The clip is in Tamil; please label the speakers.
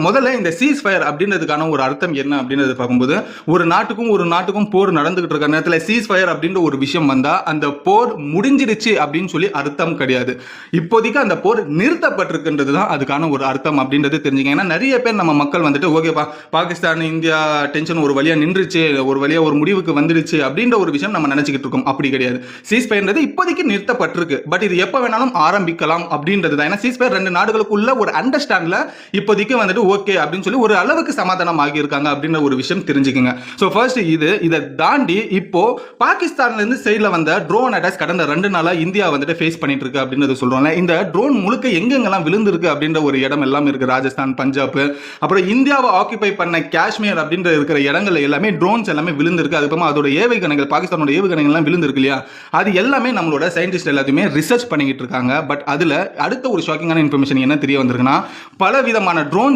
Speaker 1: முதல்ல இந்த சீஸ் ஃபயர் அப்படின்றதுக்கான ஒரு அர்த்தம் என்ன அப்படின்றது பார்க்கும்போது, ஒரு நாட்டுக்கும் போர் நடந்துகிட்டு இருக்க நேரத்தில் சீஸ் ஃபயர் அப்படின்ற ஒரு விஷயம் வந்தா அந்த போர் முடிஞ்சிடுச்சு அப்படின்னு சொல்லி அர்த்தம் கிடையாது. இப்போதைக்கு அந்த போர் நிறுத்தப்பட்டிருக்குன்றது தான் அதுக்கான ஒரு அர்த்தம் அப்படின்றது தெரிஞ்சுங்க. ஏன்னா நிறைய பேர் நம்ம மக்கள் வந்துட்டு ஓகேப்பா பாகிஸ்தான் இந்தியா டென்ஷன் ஒரு வழியா நின்றுச்சு, ஒரு வழியா ஒரு முடிவுக்கு வந்துடுச்சு அப்படின்ற ஒரு விஷயம் நம்ம நினைச்சுக்கிட்டு இருக்கோம். அப்படி கிடையாது. சீஸ் ஃபயர்ன்றது இப்போதைக்கு நிறுத்தப்பட்டிருக்கு. பட் இது எப்ப வேணாலும் ஆரம்பிக்கலாம் அப்படின்றது தான். ஏன்னா சீஸ் ஃபயர் ரெண்டு நாடுகளுக்குள்ள ஒரு அண்டர்ஸ்டாண்ட்ல இப்போதைக்கு வந்துட்டு ஓகே அப்படின்னு சொல்லி ஒரு அளவுக்கு சமாதானம் ஆகியிருக்காங்க அப்படின்ற ஒரு விஷயம் தெரிஞ்சுக்குங்க. ஸோ ஃபர்ஸ்ட் இதை தாண்டி இப்போ பாகிஸ்தான்ல இருந்து சைட்ல வந்த ட்ரோன் அட்டாக்ஸ் கடந்த 2 நாளா இந்தியா வந்துட்டு ஃபேஸ் பண்ணிட்டு இருக்கு அப்படின்றது சொல்றோம்ல. இந்த ட்ரோன் முழுக்க எங்கெங்கெல்லாம் விழுந்திருக்கு அப்படின்ற ஒரு இடம் எல்லாம் இருக்கு. ராஜஸ்தான், பஞ்சாப், அப்புறம் இந்தியாவை ஆக்கிபை பண்ண காஷ்மீர் அப்படின்ற இருக்கிற இடங்கள்ல எல்லாமே ட்ரோன்ஸ் எல்லாமே விழுந்திருக்கு. அதுக்கப்புறமா அதோட ஏவுகணைகள், பாகிஸ்தானோட ஏவுகணைகள் எல்லாம் விழுந்திருக்கு இல்லையா, அது எல்லாமே நம்மளோட சயின்டிஸ்ட் எல்லாத்தையுமே ரிசர்ச் பண்ணிக்கிட்டு இருக்காங்க. பட் அதுல அடுத்த ஒரு ஷாக்கிங்கான இன்ஃபர்மேஷன் என்ன தெரிய வந்திருக்குன்னா, பல விதமான ட்ரோன்